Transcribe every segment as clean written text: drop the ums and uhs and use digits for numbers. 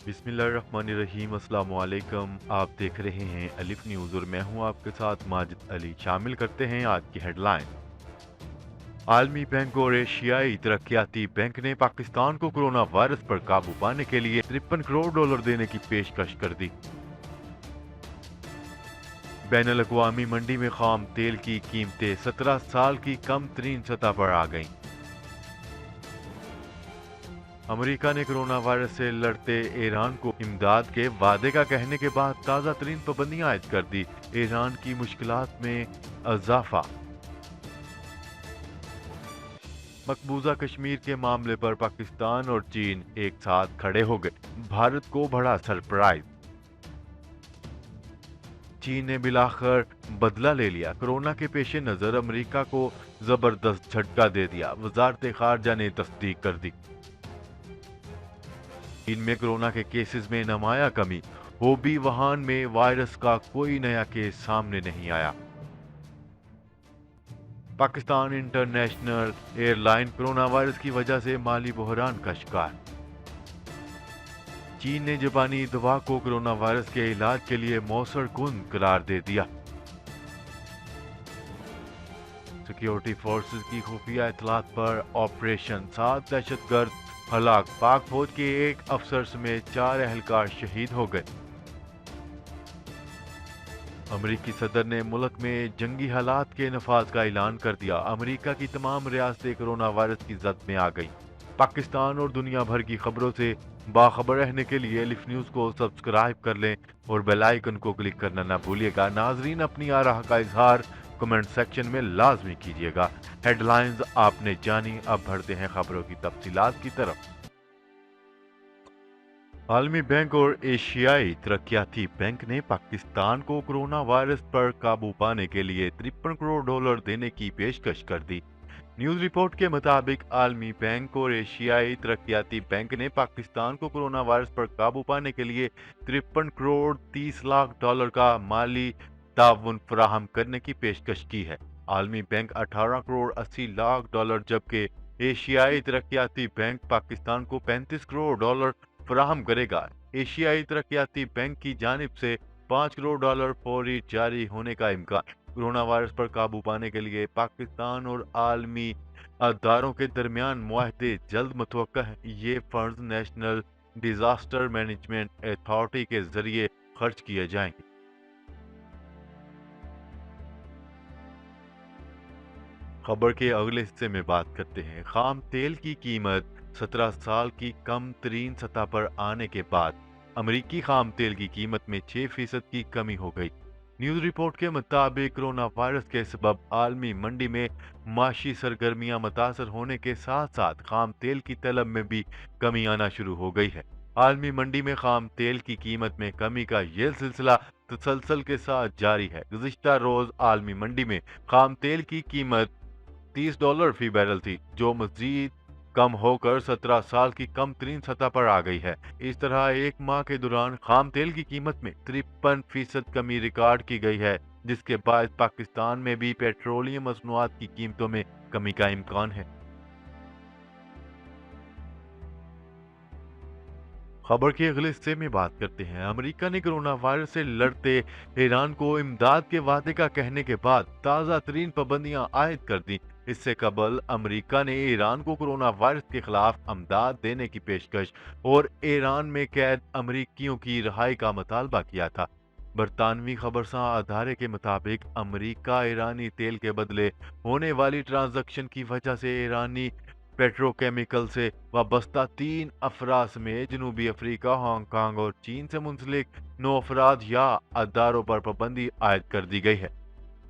बिस्मिल्लाहिर्रहमानिर्रहीम। अस्सलाम वालेकुम। आप देख रहे हैं अलिफ न्यूज़ और मैं हूं आपके साथ माजिद अली। शामिल करते हैं आज की हेडलाइन। आलमी बैंक और एशियाई तरक्याती बैंक ने पाकिस्तान को कोरोना वायरस पर काबू पाने के लिए $53 करोड़ देने की पेशकश कर दी। बैनुल अक़वामी मंडी में खाम तेल की कीमतें 17 साल की कम तरीन सतह पर आ गईं। अमेरिका ने कोरोना वायरस से लड़ते ईरान को इमदाद के वादे का कहने के बाद ताज़ा तरीन पाबंदियां आयद कर दी। ईरान की मुश्किलात में इजाफा। मकबूजा कश्मीर के मामले पर पाकिस्तान और चीन एक साथ खड़े हो गए। भारत को बड़ा सरप्राइज। चीन ने बिलाखिर बदला ले लिया। कोरोना के पेश नज़र अमेरिका को जबरदस्त झटका दे दिया। वजारत खारजा ने तस्दीक कर दी। चीन में कोरोना के केसेस में नुमाया कमी। होबी वुहान में वायरस का कोई नया केस सामने नहीं आया। Pakistan international airline corona virus की वजह से माली बहरान का शिकार। चीन ने जापानी दवा को कोरोना वायरस के इलाज के लिए मौसर कुन करार दे दिया। सिक्योरिटी फोर्सेस की खुफिया इतलात पर ऑपरेशन, 7 दहशतगर्द हलाक। पाक फौज के एक अफसर समेत 4 एहलकार शहीद हो गए। अमरीकी सदर ने मुल्क में जंगी हालात के नफाज का ऐलान कर दिया। अमरीका की तमाम रियासतें कोरोना वायरस की जद में आ गई। पाकिस्तान और दुनिया भर की खबरों से बाखबर रहने के लिए अलिफ न्यूज़ को सब्सक्राइब कर लें और बेल आइकन को क्लिक करना ना भूलिएगा। नाजरीन, अपनी आराह का इजहार कमेंट सेक्शन में लाजमी कीजिएगा। हेडलाइंस आपने जानी, अब बढ़ते हैं खबरों की तफसीलात की तरफ। आलमी बैंक और एशियाई तरक्याती बैंक ने पाकिस्तान को कोरोना वायरस पर काबू पाने के लिए $53 करोड़ देने की पेशकश कर दी। न्यूज रिपोर्ट के मुताबिक आलमी बैंक और एशियाई तरक्याती बैंक ने पाकिस्तान को कोरोना वायरस पर काबू पाने के लिए 53 करोड़ 30 लाख डॉलर का माली ताउन फराहम करने की पेशकश की है। आलमी बैंक 18 करोड़ 80 लाख डॉलर जबकि एशियाई तरक्याती बैंक पाकिस्तान को $35 करोड़ फराहम करेगा। एशियाई तरक्याती बैंक की जानिब से $5 करोड़ फौरी जारी होने का इम्कान। कोरोना वायरस पर काबू पाने के लिए पाकिस्तान और आलमी अदारों के दरमियान मुआहदे जल्द मुतवक्का है। ये funds national disaster management authority के जरिए खर्च किए जाएंगे। खबर के अगले हिस्से में बात करते हैं। खाम तेल की कीमत 17 साल की कम तरीन सतह पर आने के बाद अमरीकी खाम तेल की कीमत में 6% की कमी हो गई। न्यूज रिपोर्ट के मुताबिक कोरोना वायरस के सबब आलमी मंडी में माशी सरगर्मियां मुतासर होने के साथ साथ खाम तेल की तलब में भी कमी आना शुरू हो गई है। आलमी मंडी में खाम तेल की कीमत में कमी का यह सिलसिला तसलसल के साथ जारी है। गुज़िश्ता रोज आलमी मंडी में खाम तेल की कीमत $30 फी बैरल थी, जो मजीद कम होकर 17 साल की कम तरीन सतह पर आ गई है। इस तरह एक माह के दौरान खाम तेल की कीमत में 53% कमी रिकॉर्ड की गई है, जिसके बाद पाकिस्तान में भी पेट्रोलियम मसनूआत की कीमतों में कमी का इम्कान है। खबर के अगले हिस्से में बात करते हैं। अमेरिका ने कोरोना वायरस से लड़ते ईरान को इमदाद के वादे का कहने के बाद ताज़ा तरीन पाबंदियां आयद कर दी। इससे कबल अमेरिका ने ईरान को कोरोना वायरस के खिलाफ इमदाद देने की पेशकश और ईरान में कैद अमेरिकियों की रिहाई का मुतालबा किया था। बरतानवी खबरसां अदारे के मुताबिक अमेरिका ईरानी तेल के बदले होने वाली ट्रांजैक्शन की वजह से ईरानी पेट्रोकेमिकल से वाबस्ता 3 अफराद समेत जनूबी अफ्रीका, हांगकांग और चीन से मुंसलिक 9 अफराद या अदारों पर पाबंदी आयद कर दी गई है।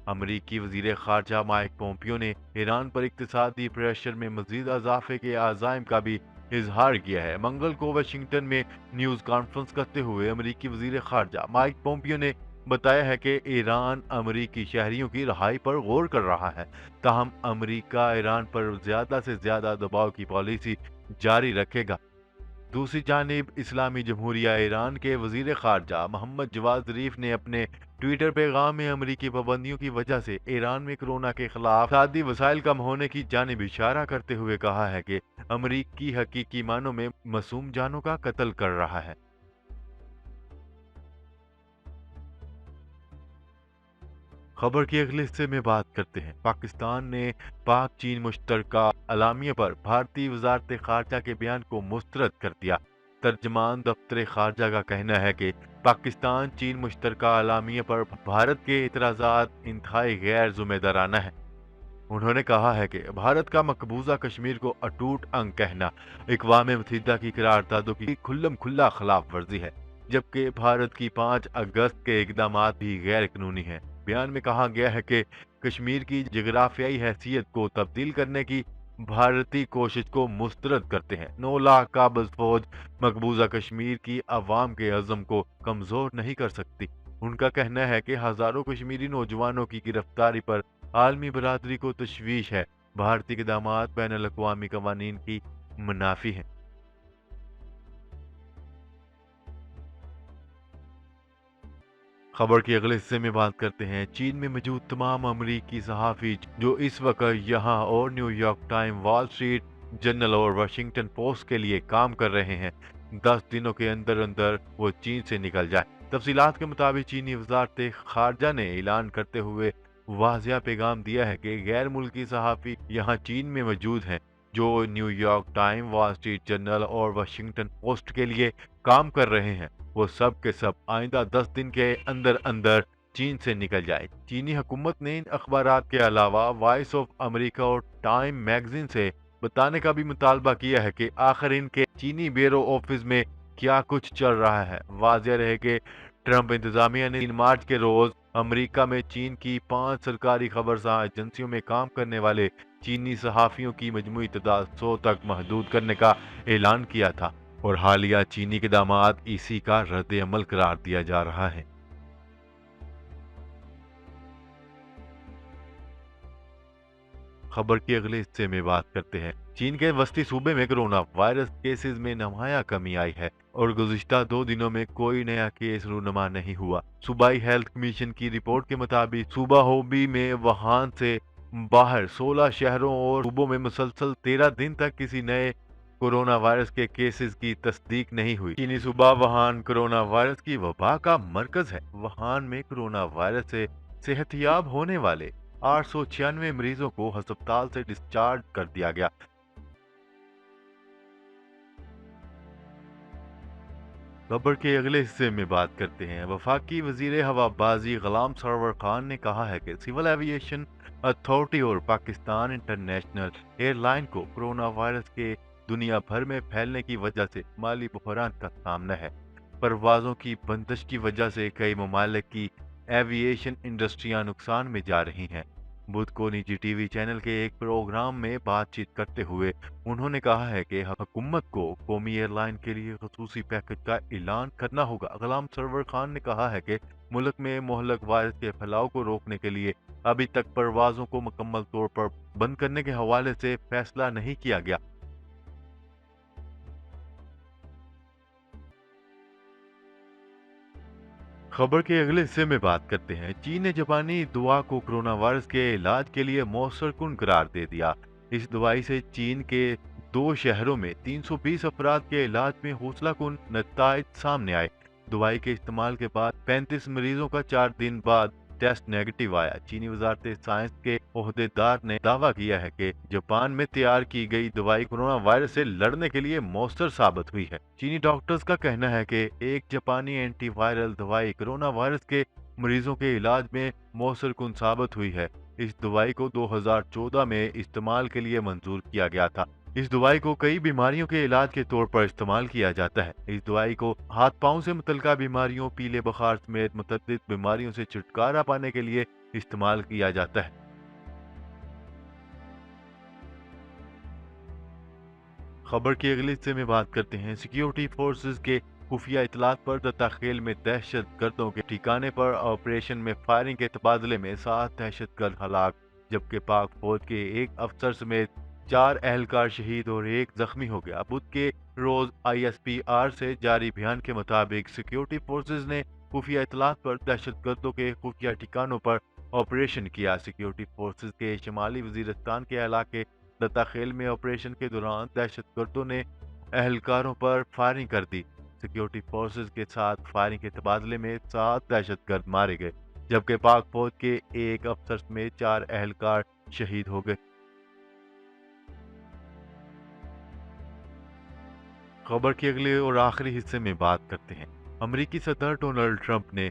अमरीकी वजीर खारजा माइक पोम्पियो ने ईरान पर इक्तिसादी प्रेशर में मजीद इजाफे के आज़ाइम का भी इजहार किया है। मंगल को वाशिंगटन में न्यूज कॉन्फ्रेंस करते हुए अमरीकी वजीर खारजा माइक पोम्पियो ने बताया है कि ईरान अमरीकी शहरियों की रिहाई पर गौर कर रहा है। ताहम अमरीका ईरान पर ज्यादा से ज्यादा दबाव की पॉलिसी जारी रखेगा। दूसरी जानिब इस्लामी जमहूरिया ईरान के वजीर खारजा मोहम्मद जवाद जरीफ ने अपने ट्विटर पैगाम में अमरीकी पाबंदियों की वजह से ईरान में कोरोना के खिलाफ इक़्तिसादी वसाइल कम होने की जानिब इशारा करते हुए कहा है कि अमरीकी हकीकी मानों में मासूम जानों का कत्ल कर रहा है। खबर के अगले हिस्से में बात करते हैं। पाकिस्तान ने पाक चीन मुश्तरका अलामिया पर भारतीय वजारत खारजा के बयान को मुस्तरद कर दिया। तर्जमान दफ्तर खारजा का कहना है कि पाकिस्तान चीन मुश्तरका अलामिया पर भारत के इतराज़ात इंतहाई गैर जिम्मेदाराना है। उन्होंने कहा है कि भारत का मकबूजा कश्मीर को अटूट अंग कहना अक़वाम मुत्तहिदा की करारदादों की खुल्लम खुल्ला खिलाफ वर्जी है, जबकि भारत की 5 अगस्त के इकदाम भी गैर कानूनी हैं। बयान में कहा गया है कि कश्मीर की जगराफियाई हैसियत को तब्दील करने की भारतीय कोशिश को मुस्तरद करते हैं। 9 लाख काबिज फौज मकबूजा कश्मीर की अवाम के अज़म को कमज़ोर नहीं कर सकती। उनका कहना है कि हज़ारों कश्मीरी नौजवानों की गिरफ्तारी पर आलमी बरादरी को तशवीश है। भारतीय इक़दामात बैनुल अक़वामी कवानीन की मुनाफी हैं। खबर के अगले हिस्से में बात करते हैं। चीन में मौजूद तमाम अमरीकी सहाफ़ी जो इस वक्त यहाँ और New York time, wall street journal और वाशिंगटन पोस्ट के लिए काम कर रहे हैं, 10 दिनों के अंदर अंदर वो चीन से निकल जाए। तफसीलात के मुताबिक चीनी वजारत खारजा ने ऐलान करते हुए वाज़िया पैगाम दिया है कि गैर मुल्की सहाफ़ी यहाँ चीन में मौजूद हैं जो New York time, wall street journal और वाशिंगटन पोस्ट के लिए काम कर रहे हैं, वो सब के सब आइंदा 10 दिन के अंदर अंदर चीन से निकल जाए। चीनी हुकूमत ने इन अखबारात के अलावा वॉइस ऑफ अमेरिका और टाइम मैगजीन से बताने का भी मुतालबा किया है कि आखिर इनके चीनी ब्यूरो ऑफिस में क्या कुछ चल रहा है। वाज़िह रहे कि ट्रंप इंतजामिया ने 3 मार्च के रोज अमेरिका में चीन की 5 सरकारी खबरसां एजेंसियों में काम करने वाले चीनी सहाफ़ियों की मजमूई तादाद 100 तक महदूद करने का ऐलान किया था और हालिया चीनी इक़दामात इसी का रद्द अमल करार दिया जा रहा है। खबर के अगले हिस्से में बात करते हैं। चीन के वस्ती सूबे में कोरोना वायरस केसेस में नुमाया कमी आई है और गुज़िश्ता 2 दिनों में कोई नया केस रूनुमा नहीं हुआ। सूबाई हेल्थ कमीशन की रिपोर्ट के मुताबिक सूबा होबी में वुहान से बाहर 16 शहरों और सूबों में मुसलसल 13 दिन तक किसी नए कोरोना वायरस के केसेस की तस्दीक नहीं हुई। चीनी सूबा वुहान कोरोना वायरस की वबा का मरकज है। वुहान में कोरोना वायरस से सेहतयाब होने वाले 896 मरीजों को अस्पताल से डिस्चार्ज कर दिया गया। खबर के अगले हिस्से में बात करते हैं। वफाकी वजीर हवाबाजी गुलाम सरवर खान ने कहा है कि सिविल एविएशन अथॉरिटी और पाकिस्तान इंटरनेशनल एयरलाइन को कोरोना वायरस के दुनिया भर में फैलने की वजह से माली बहरान का सामना है। परवाजों की बंदिश की वजह से कई ममालिक की एविएशन इंडस्ट्रियां नुकसान में जा रही हैं। बुध को निजी टीवी चैनल के एक प्रोग्राम में बातचीत करते हुए उन्होंने कहा है कि हुकूमत को कौमी एयरलाइन के लिए खसूसी पैकेज का ऐलान करना होगा। गुलाम सरवर खान ने कहा है कि मुल्क में मोहल्लक वायरस के फैलाव को रोकने के लिए अभी तक परवाजों को मुकम्मल तौर पर बंद करने के हवाले से फैसला नहीं किया गया। खबर के अगले हिस्से में बात करते हैं। चीन ने जापानी दवा को कोरोना वायरस के इलाज के लिए मौसर कुन करार दे दिया। इस दवाई से चीन के 2 शहरों में 320 अफराद के इलाज में हौसला कुन नताइज सामने आए। दवाई के इस्तेमाल के बाद 35 मरीजों का 4 दिन बाद टेस्ट नेगेटिव आया। चीनी वजारत साइंस के ओहदेदार ने दावा किया है कि जापान में तैयार की गई दवाई कोरोना वायरस से लड़ने के लिए मौसर साबित हुई है। चीनी डॉक्टर्स का कहना है कि एक जापानी एंटीवायरल दवाई कोरोना वायरस के मरीजों के इलाज में मौसर कुन साबित हुई है। इस दवाई को 2014 में इस्तेमाल के लिए मंजूर किया गया था। इस दवाई को कई बीमारियों के इलाज के तौर पर इस्तेमाल किया जाता है। इस दवाई को हाथ पांव से मुतल्लिका बीमारियों, पीले बुखार समेत मुतअद्दिद बीमारियों से छुटकारा पाने के लिए इस्तेमाल किया जाता है। खबर के अगले हिस्से में बात करते हैं। सिक्योरिटी फोर्सेस के खुफिया इतलात पर दत्ताखेल में दहशत गर्दों के ठिकाने पर ऑपरेशन में फायरिंग के तबादले में 7 दहशत गर्द हलाक, जबकि पाक फौज के एक अफसर समेत 4 एहलकार शहीद और 1 जख्मी हो गया। बुध के रोज ISPR से जारी बयान के मुताबिक सिक्योरिटी फोर्सेस ने खुफिया इतलात पर दहशत गर्दों के खुफिया ठिकानों पर ऑपरेशन किया। सिक्योरिटी फोर्सेस के शुमाली वजीरिस्तान के इलाके दत्ताखेल में ऑपरेशन के दौरान दहशत गर्दों ने एहलकारों पर फायरिंग कर दी। सिक्योरिटी फोर्सेस के साथ फायरिंग के तबादले में 7 दहशत गर्द मारे गए। जबकि पाक फौज के एक अफसर समेत 4 एहलकार शहीद हो गए। खबर के अगले और आखिरी हिस्से में बात करते हैं। अमेरिकी सदर डोनाल्ड ट्रंप ने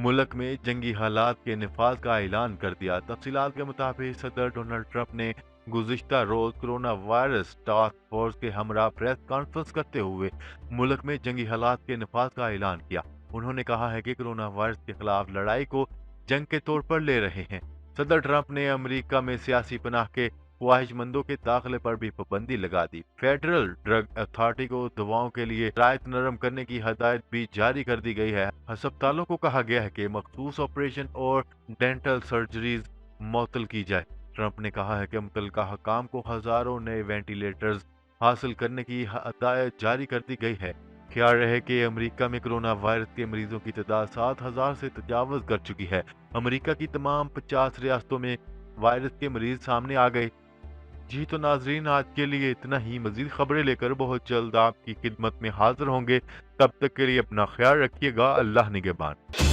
मुल्क में जंगी हालात के नफाज का ऐलान कर दिया। तफसीलात के मुताबिक सदर डोनाल्ड ट्रंप ने गुज़िश्ता रोज कोरोना वायरस टास्क फोर्स के हमरा प्रेस कॉन्फ्रेंस करते हुए मुल्क में जंगी हालात के नफाज का ऐलान किया। उन्होंने कहा है कि कोरोना वायरस के खिलाफ लड़ाई को जंग के तौर पर ले रहे हैं। सदर ट्रंप ने अमेरिका में सियासी पनाह के ख्वाहिशमंदों के दाखिले पर भी पाबंदी लगा दी। फेडरल ड्रग अथॉरिटी को दवाओं के लिए शराइत नरम करने की हदायत भी जारी कर दी गई है। अस्पतालों को कहा गया है कि मखसूस ऑपरेशन और डेंटल सर्जरीज मुअत्तल की जाए। ट्रंप ने कहा है कि मुतल्लिका हकाम को हजारों नए वेंटिलेटर्स हासिल करने की हदायत जारी कर दी गई है। ख्याल रहे कि अमेरिका में कोरोना वायरस के मरीजों की तादाद 7,000 से तजावज कर चुकी है। अमेरिका की तमाम 50 रियासतों में वायरस के मरीज सामने आ गए। जी तो नाजरीन, आज के लिए इतना ही। मजीद खबरें लेकर बहुत जल्द आपकी खिदमत में हाजिर होंगे। तब तक के लिए अपना ख्याल रखिएगा। अल्लाह निगहबान।